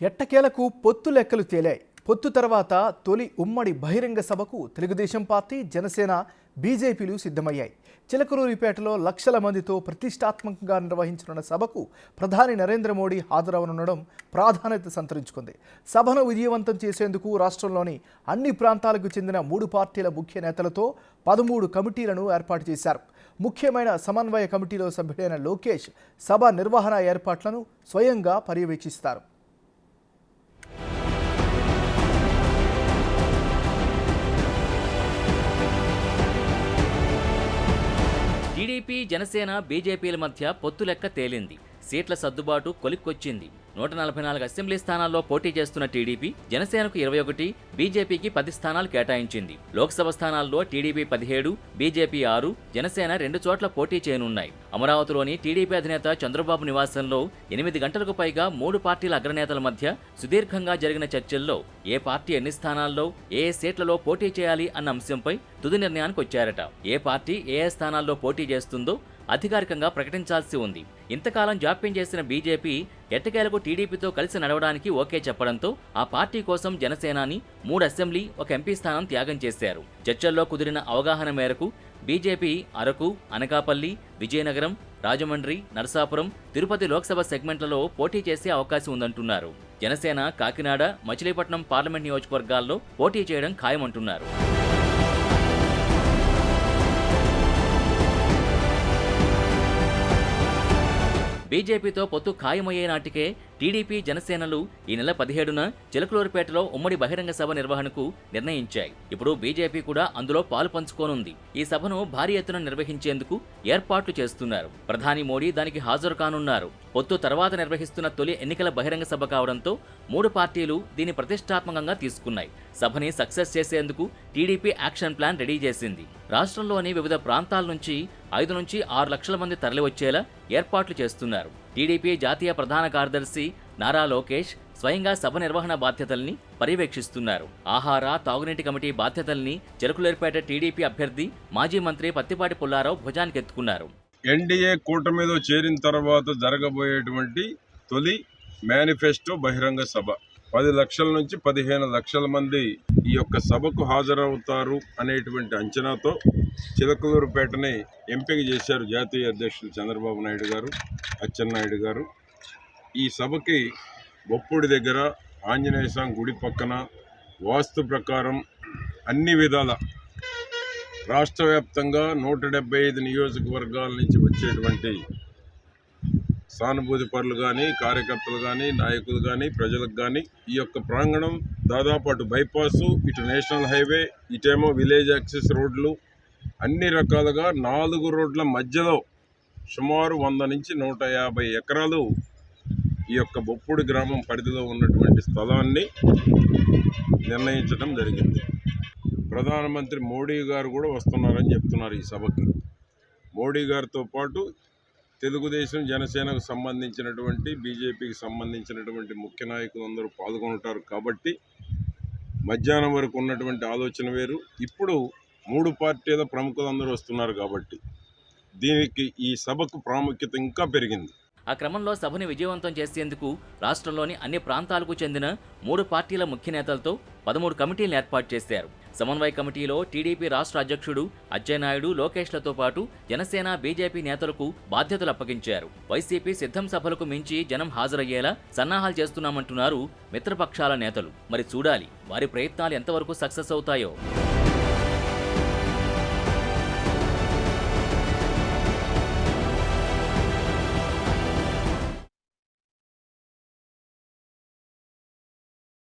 ఎట్టకేలకు పొత్తు లెక్కలు తేలాయి. పొత్తు తర్వాత తొలి ఉమ్మడి బహిరంగ సభకు తెలుగుదేశం పార్టీ, జనసేన, బీజేపీలు సిద్ధమయ్యాయి. చిలకలూరిపేటలో లక్షల మందితో ప్రతిష్టాత్మకంగా నిర్వహించనున్న సభకు ప్రధాని నరేంద్ర మోడీ హాజరవనుండడం ప్రాధాన్యత సంతరించుకుంది. సభను విజయవంతం చేసేందుకు రాష్ట్రంలోని అన్ని ప్రాంతాలకు చెందిన 3 పార్టీల ముఖ్య నేతలతో 13 కమిటీలను ఏర్పాటు చేశారు. ముఖ్యమైన సమన్వయ కమిటీలో సభ్యుడైన లోకేష్ సభ నిర్వహణ ఏర్పాట్లను స్వయంగా పర్యవేక్షిస్తారు. టీడీపీ, జనసేన, బీజేపీల మధ్య పొత్తు లెక్క తేలింది. సీట్ల సర్దుబాటు కొలిక్కొచ్చింది. 144 అసెంబ్లీ స్థానాల్లో పోటీ చేస్తున్న టీడీపీ జనసేనకు 21, బీజేపీకి 10 స్థానాలు కేటాయించింది. లోక్సభ స్థానాల్లో టీడీపీ 17, బీజేపీ 6, జనసేన 2 చోట్ల పోటీ చేయనున్నాయి. అమరావతిలోని టీడీపీ అధినేత చంద్రబాబు నివాసంలో 8 గంటలకు పైగా 3 పార్టీల అగ్రనేతల మధ్య సుదీర్ఘంగా జరిగిన చర్చల్లో ఏ పార్టీ ఎన్ని స్థానాల్లో, ఏ సీట్లలో పోటీ చేయాలి అన్న అంశంపై తుది నిర్ణయానికి వచ్చారట. ఏ పార్టీ ఏ స్థానాల్లో పోటీ చేస్తుందో అధికారికంగా ప్రకటించాల్సి ఉంది. ఇంతకాలం జాప్యం చేసిన బీజేపీ ఎట్టకేలకు టీడీపీతో కలిసి నడవడానికి ఓకే చెప్పడంతో ఆ పార్టీ కోసం జనసేనాని 3 అసెంబ్లీ, 1 ఎంపీ స్థానం త్యాగం చేశారు. చర్చల్లో కుదిరిన అవగాహన మేరకు బీజేపీ అరకు, అనకాపల్లి, విజయనగరం, రాజమండ్రి, నరసాపురం, తిరుపతి లోక్సభ సెగ్మెంట్లలో పోటీ చేసే అవకాశం ఉందంటున్నారు. జనసేన కాకినాడ, మచిలీపట్నం పార్లమెంట్ నియోజకవర్గాల్లో పోటీ చేయడం ఖాయమంటున్నారు. బీజేపీతో పొత్తు ఖాయమయ్యే నాటికే టీడీపీ, జనసేనలు ఈ నెల 17న చిలకలూరిపేటలో ఉమ్మడి బహిరంగ సభ నిర్వహణకు నిర్ణయించాయి. ఇప్పుడు బీజేపీ కూడా అందులో పాలు పంచుకోనుంది. ఈ సభను భారీ ఎత్తున నిర్వహించేందుకు ఏర్పాట్లు చేస్తున్నారు. ప్రధాని మోడీ దానికి హాజరు కానున్నారు. పొత్తు తర్వాత నిర్వహిస్తున్న తొలి ఎన్నికల బహిరంగ సభ కావడంతో 3 పార్టీలు దీన్ని ప్రతిష్టాత్మకంగా తీసుకున్నాయి. సభని సక్సెస్ చేసేందుకు టీడీపీ యాక్షన్ ప్లాన్ రెడీ చేసింది. రాష్ట్రంలోని వివిధ ప్రాంతాల నుంచి 5 నుంచి 6 లక్షల మంది తరలివచ్చేలా ఏర్పాట్లు చేస్తున్నారు. టీడీపీ జాతీయ ప్రధాన కార్యదర్శి నారా లోకేష్ స్వయంగా సభ నిర్వహణ బాధ్యతల్ని పర్యవేక్షిస్తున్నారు. ఆహార, తాగునీటి కమిటీ బాధ్యతల్ని చిలకలూరిపేట టీడీపీ అభ్యర్థి, మాజీ మంత్రి పత్తిపాటి పుల్లారావు భుజానికెత్తుకున్నారు. ఎన్డీఏ కూటమిలో చేరిన తర్వాత జరగబోయేటువంటి తొలి మేనిఫెస్టో బహిరంగ సభ 10 లక్షల నుంచి 15 లక్షల మంది ఈ యొక్క సభకు హాజరవుతారు అనేటువంటి అంచనాతో చిలకలూరుపేటని ఎంపిక చేశారు జాతీయ అధ్యక్షులు చంద్రబాబు నాయుడు గారు, అచ్చెన్నాయుడు గారు. ఈ సభకి బొప్పుడి దగ్గర ఆంజనేయ స్వామి గుడి పక్కన వాస్తు ప్రకారం అన్ని విధాల రాష్ట్ర వ్యాప్తంగా 175 నియోజకవర్గాల నుంచి వచ్చేటువంటి సానుభూతి పరులు కానీ, కార్యకర్తలు కానీ, నాయకులు కానీ, ప్రజలకు కానీ ఈ యొక్క ప్రాంగణం దాదాపు అటు బైపాసు, ఇటు నేషనల్ హైవే, ఇటేమో విలేజ్ యాక్సెస్ రోడ్లు, అన్ని రకాలుగా 4 రోడ్ల మధ్యలో సుమారు 100 నుంచి 150 ఎకరాలు ఈ యొక్క బొప్పుడి గ్రామం పరిధిలో ఉన్నటువంటి స్థలాన్ని నిర్ణయించడం జరిగింది. ప్రధానమంత్రి మోడీ గారు కూడా వస్తున్నారని చెప్తున్నారు ఈ సభకి. మోడీ గారితో పాటు తెలుగుదేశం, జనసేనకు సంబంధించినటువంటి, బీజేపీకి సంబంధించినటువంటి ముఖ్య నాయకులు అందరూ పాల్గొంటారు. కాబట్టి మధ్యాహ్నం వరకు ఉన్నటువంటి ఆలోచన వేరు. ఇప్పుడు 3 పార్టీల ప్రముఖులందరూ వస్తున్నారు కాబట్టి దీనికి ఈ సభకు ప్రాముఖ్యత ఇంకా పెరిగింది. ఆ క్రమంలో సభని విజయవంతం చేసేందుకు రాష్ట్రంలోని అన్ని ప్రాంతాలకు చెందిన 3 పార్టీల ముఖ్య నేతలతో 13 కమిటీలను ఏర్పాటు చేశారు. సమన్వయ కమిటీలో టీడీపీ రాష్ట్ర అధ్యక్షుడు అచ్చెన్నాయుడు, లోకేష్లతో పాటు జనసేన, బీజేపీ నేతలకు బాధ్యతలు అప్పగించారు. వైసీపీ సిద్ధం సభలకు మించి జనం హాజరయ్యేలా సన్నాహాలు చేస్తున్నామంటున్నారు మిత్రపక్షాల నేతలు. మరి చూడాలి వారి ప్రయత్నాలు ఎంతవరకు సక్సెస్ అవుతాయో.